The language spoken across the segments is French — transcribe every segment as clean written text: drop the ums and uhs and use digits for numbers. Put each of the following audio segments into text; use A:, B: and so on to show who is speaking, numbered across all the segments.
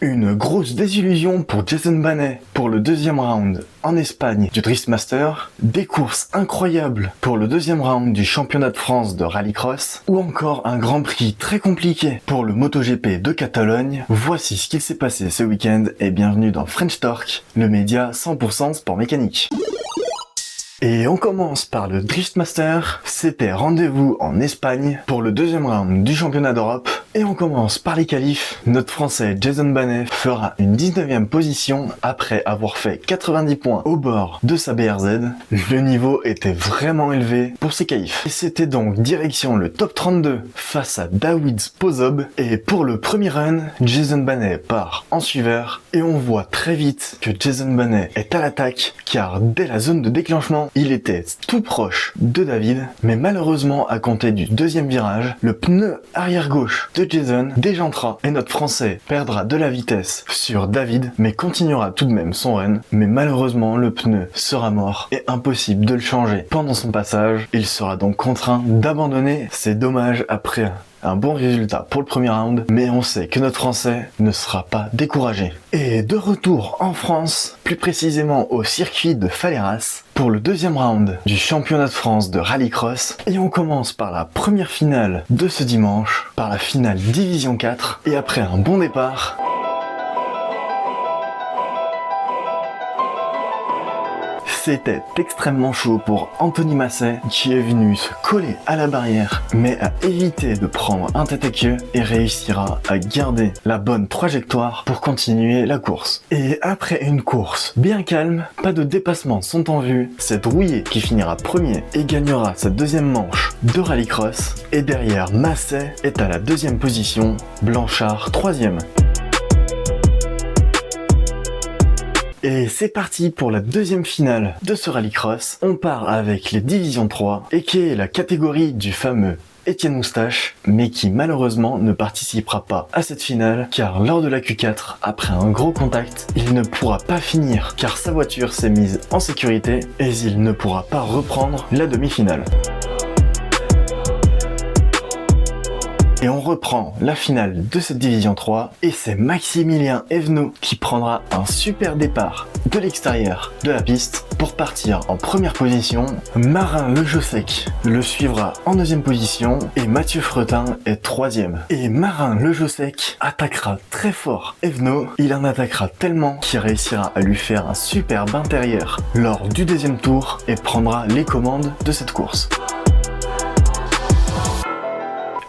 A: Une grosse désillusion pour Jason Bannet pour le deuxième round en Espagne du Drift Master, des courses incroyables pour le deuxième round du championnat de France de rallycross, ou encore un grand prix très compliqué pour le MotoGP de Catalogne. Voici ce qu'il s'est passé ce week-end et bienvenue dans French Torque, le média 100% sport mécanique. Et on commence par le Drift Master, c'était rendez-vous en Espagne pour le deuxième round du championnat d'Europe. Et on commence par les qualifs. Notre français Jason Bannet fera une 19e position après avoir fait 90 points au bord de sa BRZ. Le niveau était vraiment élevé pour ces qualifs. Et c'était donc direction le top 32 face à David Sposob. Et pour le premier run, Jason Bannet part en suiveur. Et on voit très vite que Jason Bannet est à l'attaque car dès la zone de déclenchement, il était tout proche de David. Mais malheureusement, à compter du deuxième virage, le pneu arrière gauche de Jason déjantera et notre français perdra de la vitesse sur David mais continuera tout de même son run. Mais malheureusement le pneu sera mort et impossible de le changer pendant son passage. Il sera donc contraint d'abandonner. C'est dommage après un bon résultat pour le premier round, mais on sait que notre français ne sera pas découragé. Et de retour en France, plus précisément au circuit de Faleras, pour le deuxième round du championnat de France de rallycross. Et on commence par la première finale de ce dimanche, par la finale Division 4, et après un bon départ, c'était extrêmement chaud pour Anthony Masset qui est venu se coller à la barrière mais a évité de prendre un tête à queue et réussira à garder la bonne trajectoire pour continuer la course. Et après une course bien calme, pas de dépassements sont en vue, c'est Drouillet qui finira premier et gagnera sa deuxième manche de rallycross. Et derrière, Masset est à la deuxième position, Blanchard troisième. Et c'est parti pour la deuxième finale de ce rallycross. On part avec les divisions 3 et qui est la catégorie du fameux Étienne Moustache, mais qui malheureusement ne participera pas à cette finale car lors de la Q4, après un gros contact, il ne pourra pas finir car sa voiture s'est mise en sécurité et il ne pourra pas reprendre la demi-finale. Et on reprend la finale de cette division 3 et c'est Maximilien Evenot qui prendra un super départ de l'extérieur de la piste pour partir en première position. Marin Lejosec le suivra en deuxième position et Mathieu Fretin est troisième. Et Marin Lejosec attaquera très fort Evenot, il en attaquera tellement qu'il réussira à lui faire un superbe intérieur lors du deuxième tour et prendra les commandes de cette course.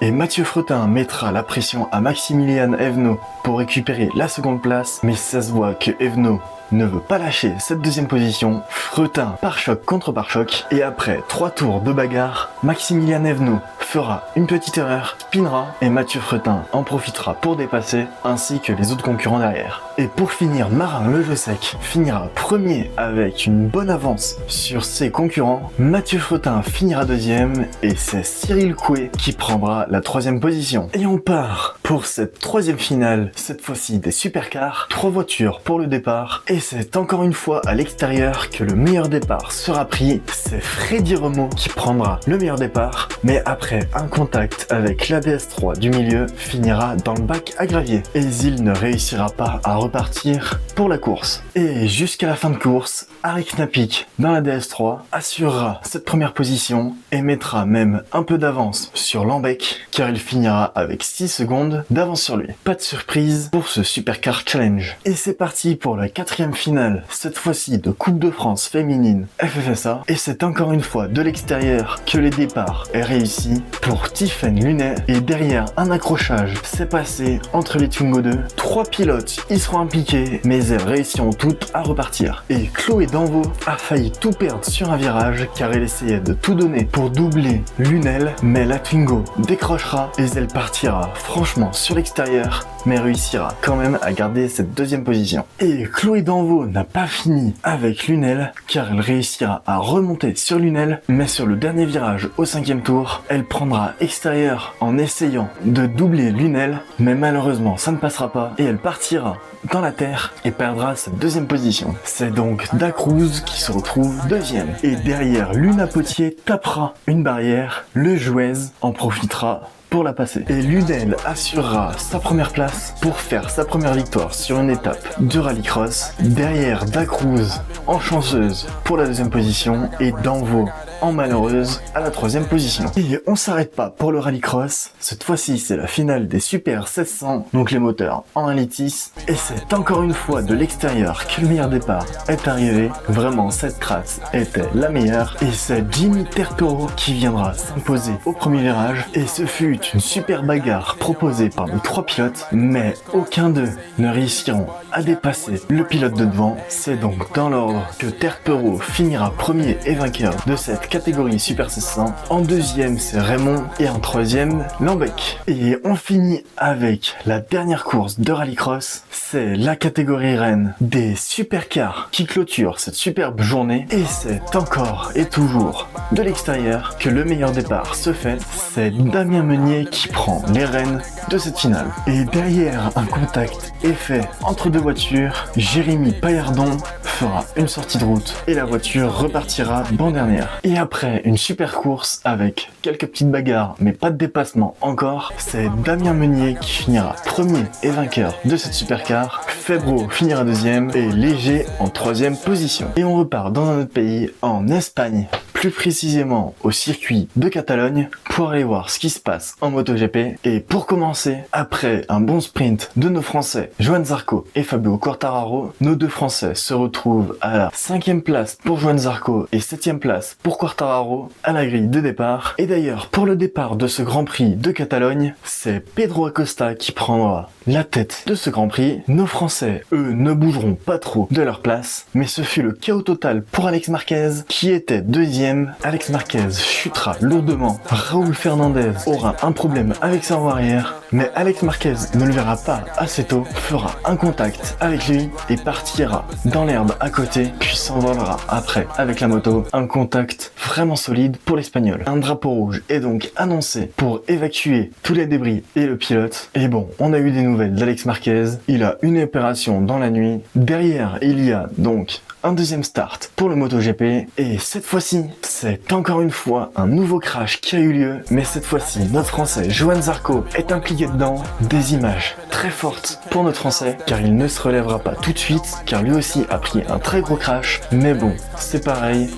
A: Et Mathieu Fretin mettra la pression à Maximilian Evenot pour récupérer la seconde place, mais ça se voit que Evenot ne veut pas lâcher cette deuxième position. Fretin pare-choc contre pare-choc et après 3 tours de bagarre, Maximilian Evenot fera une petite erreur, spinera et Mathieu Fretin en profitera pour dépasser ainsi que les autres concurrents derrière. Et pour finir, Marin Lejosec finira premier avec une bonne avance sur ses concurrents. Mathieu Fretin finira deuxième et c'est Cyril Coué qui prendra la troisième position. Et on part pour cette troisième finale, cette fois-ci des supercars, 3 voitures pour le départ et c'est encore une fois à l'extérieur que le meilleur départ sera pris. C'est Freddy Remo qui prendra le meilleur départ, mais après un contact avec la DS3 du milieu, finira dans le bac à gravier et il ne réussira pas à repartir pour la course. Et jusqu'à la fin de course, Arik Napik dans la DS3 assurera cette première position et mettra même un peu d'avance sur Lambec car il finira avec 6 secondes d'avance sur lui. Pas de surprise pour ce Supercar Challenge. Et c'est parti pour la 4e finale, cette fois-ci de Coupe de France féminine FFSA et c'est encore une fois de l'extérieur que les départs est réussi pour Tiffaine Lunet et derrière un accrochage s'est passé entre les Twingo 2. 3 pilotes y seront impliqués mais elles réussiront toutes à repartir. Et Chloé Danvaux a failli tout perdre sur un virage car elle essayait de tout donner pour doubler Lunel mais la Twingo décrochera et elle partira franchement sur l'extérieur mais réussira quand même à garder cette deuxième position. Et Chloé Danvaux n'a pas fini avec Lunel car elle réussira à remonter sur Lunel mais sur le dernier virage au 5e tour, elle prendra extérieur en essayant de doubler Lunel mais malheureusement ça ne passera pas et elle partira dans la terre et perdra sa deuxième position. C'est donc Dacruz qui se retrouve deuxième. Et derrière, Luna Potier tapera une barrière, le Jouez en profitera pour la passer. Et Lunel assurera sa première place pour faire sa première victoire sur une étape de rallycross. Derrière, Dacruz en chanceuse pour la deuxième position et Danvo en malheureuse à la troisième position. Et on s'arrête pas pour le rallycross. Cette fois-ci, c'est la finale des Super 1600, donc les moteurs en 1,6 litre. Et c'est encore une fois de l'extérieur que le meilleur départ est arrivé. Vraiment, cette trace était la meilleure. Et c'est Jimmy Terpero qui viendra s'imposer au premier virage. Et ce fut une super bagarre proposée par nos trois pilotes, mais aucun d'eux ne réussiront à dépasser le pilote de devant. C'est donc dans l'ordre que Terpero finira premier et vainqueur de cette catégorie Super 1600. En deuxième, c'est Raymond et en troisième, Lambec. Et on finit avec la dernière course de rallycross. C'est la catégorie reine des supercars qui clôture cette superbe journée. Et c'est encore et toujours de l'extérieur que le meilleur départ se fait. C'est Damien Meunier qui prend les rênes de cette finale. Et derrière, un contact est fait entre deux voitures. Jérémy Paillardon fera une sortie de route et la voiture repartira ban dernière. Et après une super course avec quelques petites bagarres mais pas de dépassement encore, c'est Damien Meunier qui finira premier et vainqueur de cette supercar. Febro finira deuxième et Léger en troisième position. Et on repart dans un autre pays, en Espagne, plus précisément au circuit de Catalogne, pour aller voir ce qui se passe en MotoGP. Et pour commencer, après un bon sprint de nos Français Joan Zarco et Fabio Quartararo, nos deux Français se retrouvent à la 5e place pour Joan Zarco et 7e place pour Quartararo à la grille de départ. Et d'ailleurs, pour le départ de ce Grand Prix de Catalogne, c'est Pedro Acosta qui prendra la tête de ce Grand Prix. Nos Français, eux, ne bougeront pas trop de leur place, mais ce fut le chaos total pour Alex Marquez qui était deuxième. Alex Marquez chutera lourdement. Raúl Fernandez aura un problème avec sa roue arrière, mais Alex Marquez ne le verra pas assez tôt, fera un contact avec lui et partira dans l'herbe à côté, puis s'envolera après avec la moto. Un contact vraiment solide pour l'Espagnol. Un drapeau rouge est donc annoncé pour évacuer tous les débris et le pilote. Et bon, on a eu des nouvelles d'Alex Marquez. Il a une opération dans la nuit. Derrière, il y a donc un deuxième start pour le MotoGP. Et cette fois-ci, c'est encore une fois un nouveau crash qui a eu lieu. Mais cette fois-ci, notre Français Joan Zarco est impliqué dedans. Des images très fortes pour notre Français, car il ne se relèvera pas tout de suite, car lui aussi a pris un très gros crash. Mais bon, c'est pareil.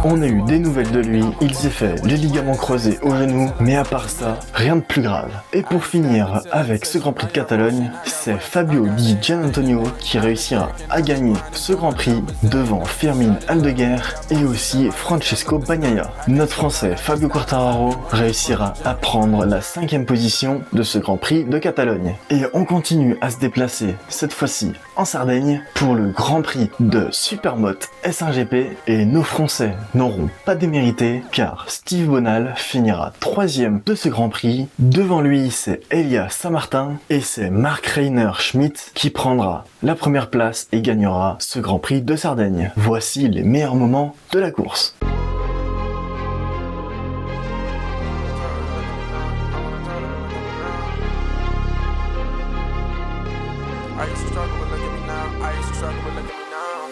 A: On a eu des nouvelles de lui. Il s'est fait les ligaments croisés au genou, mais à part ça, rien de plus grave. Et pour finir avec ce Grand Prix de Catalogne, c'est Fabio Di Gianantonio qui réussira à gagner ce Grand Prix devant Fermín Aldeguer et aussi Francesco Bagnaia. Notre Français Fabio Quartararo réussira à prendre la 5e position de ce Grand Prix de Catalogne. Et on continue à se déplacer, cette fois-ci en Sardaigne, pour le Grand Prix de Supermoto S1GP. Et nos Français n'auront pas démérité, car Steve Bonal finira 3e de ce Grand Prix. Devant lui, c'est Elia Saint-Martin et c'est Mark Reiner Schmidt qui prendra la première place et gagnera ce Grand Prix de Sardaigne. Voici les meilleurs moments de la course.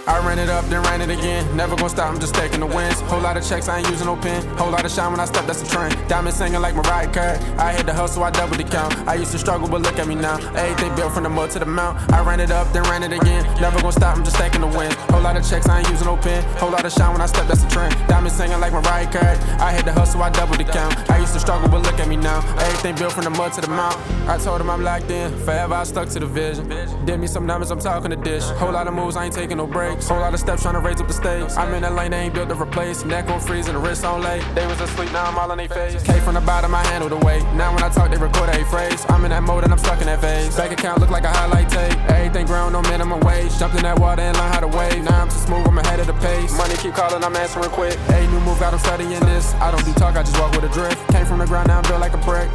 B: I ran it up, then ran it again. Never gonna stop, I'm just taking the wins. Whole lot of checks, I ain't using no pen. Whole lot of shine when I step, that's the trend. Diamond singing like Mariah Carey. I hit the hustle, I double the count. I used to struggle, but look at me now. Everything built from the mud to the mount. I ran it up, then ran it again. Never gonna stop, I'm just taking the wins. Whole lot of checks, I ain't using no pen. Whole lot of shine when I step, that's the trend. Diamond singing like Mariah Carey. I hit the hustle, I double the count. I used to struggle, but look at me now. Everything built from the mud to the mount. I told him I'm locked in. Forever I stuck to the vision. Did me some numbers, I'm talking the dish. Whole lot of moves, I ain't taking no breaks. Whole lot of steps trying to raise up the stakes. I'm in that lane, they ain't built to replace. Neck on freeze and the wrist on lay. They was asleep, now I'm all on their face. Came from the bottom, I handle the weight. Now when I talk, they record a phrase. I'm in that mode and I'm stuck in that phase. Bank account look like a highlight tape. Everything grown, no minimum wage. Jumped in that water and learned how to wave. Now I'm too smooth, I'm ahead of the pace. Money keep calling, I'm answering quick. Hey, new move, got them studying this. I don't do talk, I just walk with a drift. Came from the ground, now I'm built like a brick.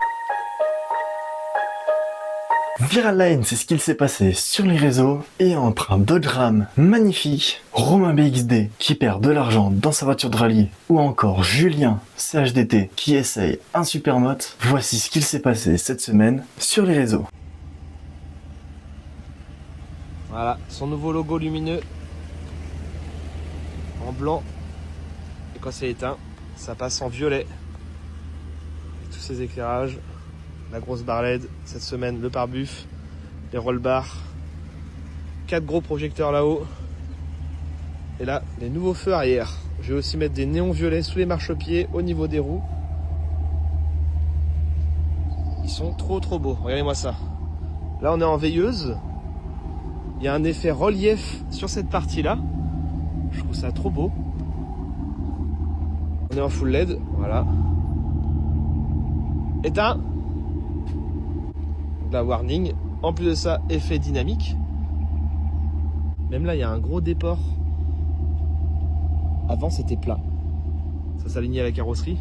A: Viral Line, c'est ce qu'il s'est passé sur les réseaux, et entre un Dodge Ram magnifique, Romain BXD qui perd de l'argent dans sa voiture de rallye, ou encore Julien CHDT qui essaye un Supermoto, voici ce qu'il s'est passé cette semaine sur les réseaux.
C: Voilà, son nouveau logo lumineux en blanc. Et quand c'est éteint, ça passe en violet. Et tous ces éclairages, la grosse barre LED, cette semaine le pare-buff, les roll-bars, 4 gros projecteurs là-haut. Et là, les nouveaux feux arrière. Je vais aussi mettre des néons violets sous les marchepieds au niveau des roues. Ils sont trop beaux, regardez-moi ça. Là on est en veilleuse. Il y a un effet relief sur cette partie-là. Je trouve ça trop beau. On est en full LED, voilà. Éteint. La warning. En plus de ça, effet dynamique. Même là, il y a un gros déport. Avant, c'était plat. Ça s'alignait à la carrosserie.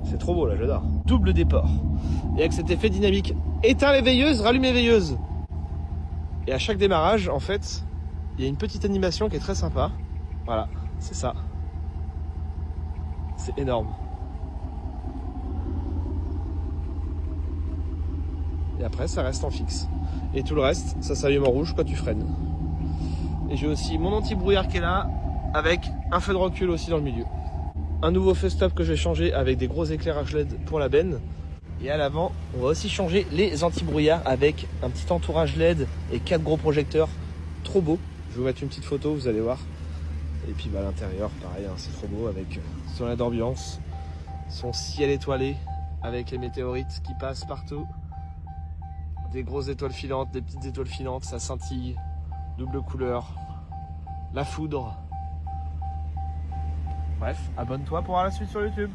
C: C'est trop beau là, j'adore. Double déport. Et avec cet effet dynamique, éteins les veilleuses, rallume les veilleuses. Et à chaque démarrage, en fait, il y a une petite animation qui est très sympa. Voilà, c'est ça. C'est énorme. Et après, ça reste en fixe. Et tout le reste, ça s'allume en rouge quand tu freines. Et j'ai aussi mon anti-brouillard qui est là, avec un feu de recul aussi dans le milieu. Un nouveau feu stop que je vais changer avec des gros éclairages LED pour la benne. Et à l'avant, on va aussi changer les anti-brouillards avec un petit entourage LED et 4 gros projecteurs. Trop beau. Je vais vous mettre une petite photo, vous allez voir. Et puis à l'intérieur, pareil, hein, c'est trop beau avec son LED d'ambiance, son ciel étoilé avec les météorites qui passent partout. Des grosses étoiles filantes, des petites étoiles filantes, ça scintille, double couleur, la foudre. Bref, abonne-toi pour voir la suite sur YouTube.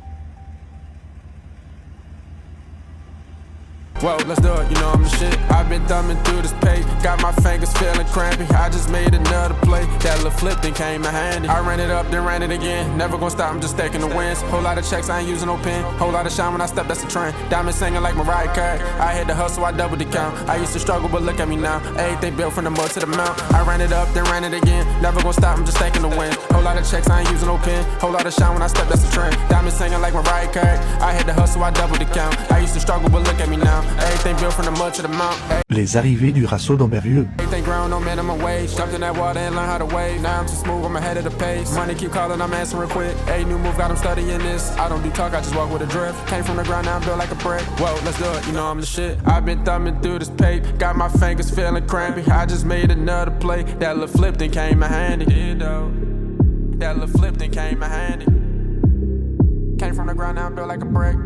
B: Whoa, let's do it, you know I'm the shit. I've been thumbing through this page, got my fingers feeling crampy. I just made another play, that little flip then came in handy. I ran it up, then ran it again. Never gonna stop, I'm just taking the wins. Whole lot of checks, I ain't using no pen. Whole lot of shine when I step, that's the trend. Diamond singing like Mariah Carey. I had to hustle, I doubled the count. I used to struggle, but look at me now. Everything built from the mud to the mount. I ran it up, then ran it again. Never gonna stop, I'm just taking the wins. Whole lot of checks, I ain't using no pen. Whole lot of shine when I step, that's the trend. Diamond singing like Mariah Carey. I had to hustle, I doubled the count. I used to struggle, but look at me now. Everything built from the mud to the mount.
D: Les arrivées du Rasso d'Ambervieux.
B: Everything grown, no minimum wage. Jumped in that water and learned how to wave. Now I'm too smooth, I'm ahead of the pace. Money keep calling, I'm answering quick. Hey, new move, got them studying this. I don't do talk, I just walk with a drift. Came from the ground, now I'm built like a brick. Whoa, let's do it, you know I'm the shit. I've been thumbing through this tape, got my fingers feeling crampy. I just made another play, that little flip then came in handy. Yeah, though. That little flip then came in handy. Came from the ground, now I'm built like a brick.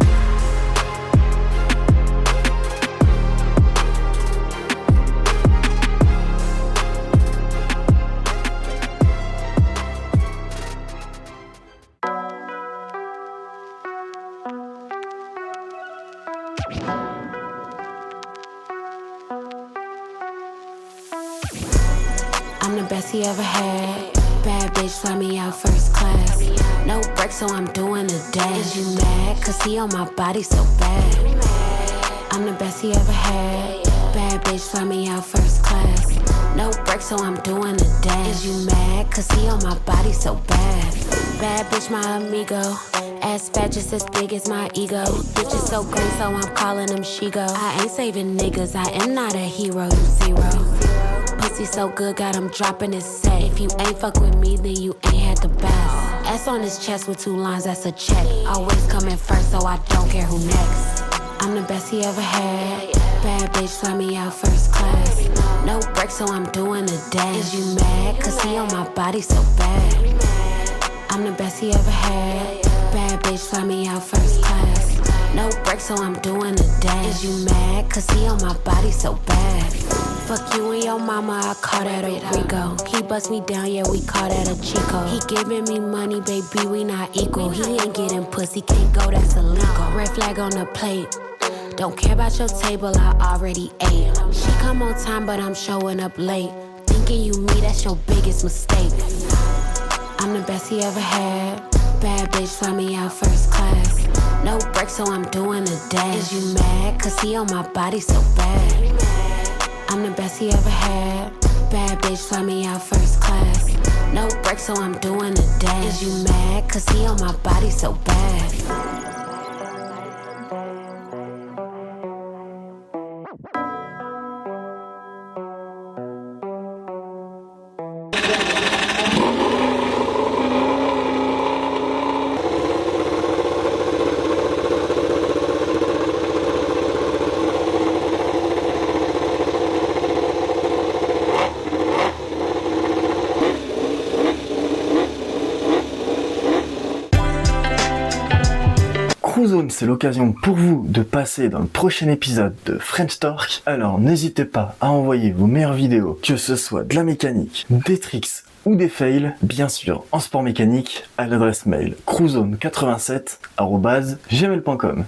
E: I'm the best he ever had. Bad bitch fly me out first class. No brakes, so I'm doing a dash. Is you mad? Cause he on my body so bad. I'm the best he ever had. Bad bitch fly me out first class. No brakes, so I'm doing a dash. Is you mad? Cause he on my body so bad. Bad bitch, my amigo. Ass fat just as big as my ego. Bitch is so green, so I'm calling him Shigo. I ain't saving niggas, I am not a hero, you zero. Pussy so good, got him dropping his set. If you ain't fuck with me, then you ain't had the best. S on his chest with 2 lines, that's a check. Always coming first, so I don't care who next. I'm the best he ever had. Bad bitch fly me out first class. No brakes, so I'm doing a dash. Is you mad? Cause he on my body so bad. I'm the best he ever had. Bad bitch fly me out first class. No brakes, so I'm doing a dash. Is you mad? Cause he on my body so bad. Fuck you and your mama, I call that a Rico. He bust me down, yeah, we call that a Chico. He giving me money, baby, we not equal. He ain't getting pussy, can't go, that's illegal. Red flag on the plate. Don't care about your table, I already ate. She come on time, but I'm showing up late. Thinking you me, that's your biggest mistake. I'm the best he ever had. Bad bitch fly me out first class. No brakes, so I'm doing a dash. Is you mad? Cause he on my body so bad. I'm the best he ever had. Bad bitch fly me out first class. No brakes, so I'm doing a dash. Is you mad? Cause he on my body so bad.
A: Crew Zone, c'est l'occasion pour vous de passer dans le prochain épisode de French Torque. Alors n'hésitez pas à envoyer vos meilleures vidéos, que ce soit de la mécanique, des tricks ou des fails, bien sûr en sport mécanique, à l'adresse mail crewzone87@gmail.com.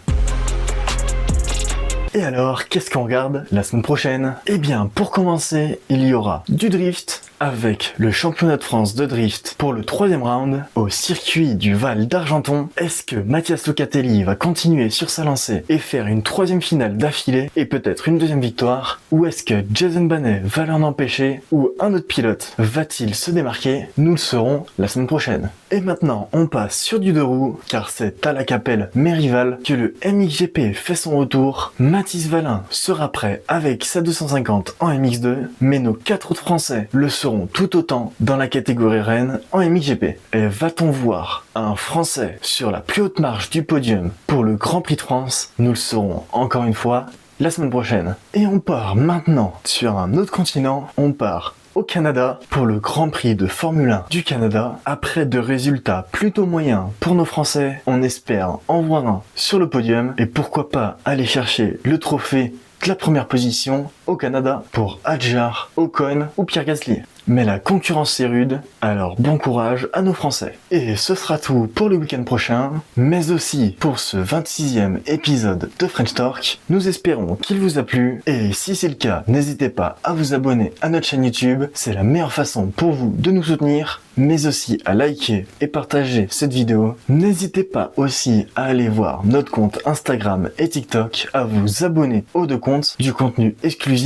A: Et alors, qu'est-ce qu'on regarde la semaine prochaine? Eh bien, pour commencer, il y aura du drift avec le championnat de France de drift pour le 3e round au circuit du Val d'Argenton. Est-ce que Mathias Locatelli va continuer sur sa lancée et faire une 3e finale d'affilée et peut-être une 2e victoire? Ou est-ce que Jason Banet va l'en empêcher? Ou un autre pilote va-t-il se démarquer? Nous le saurons la semaine prochaine. Et maintenant, on passe sur du 2 roues, car c'est à la Capelle Mérival que le MXGP fait son retour. Mathis Valin sera prêt avec sa 250 en MX2, mais nos 4 autres Français le seront tout autant dans la catégorie Rennes en MXGP. Et va-t-on voir un Français sur la plus haute marche du podium pour le Grand Prix de France? Nous le saurons encore une fois la semaine prochaine. Et on part maintenant sur un autre continent, on part au Canada pour le Grand Prix de Formule 1 du Canada. Après de résultats plutôt moyens pour nos Français, on espère en voir un sur le podium et pourquoi pas aller chercher le trophée de la première position au Canada pour Hadjar, Ocon ou Pierre Gasly. Mais la concurrence est rude, alors bon courage à nos Français. Et ce sera tout pour le week-end prochain, mais aussi pour ce 26e épisode de French Torque. Nous espérons qu'il vous a plu, et si c'est le cas, n'hésitez pas à vous abonner à notre chaîne YouTube, c'est la meilleure façon pour vous de nous soutenir, mais aussi à liker et partager cette vidéo. N'hésitez pas aussi à aller voir notre compte Instagram et TikTok, à vous abonner aux 2 comptes, du contenu exclusif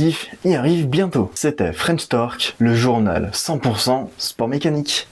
A: y arrive bientôt. C'était French Torque, le journal 100% sport mécanique.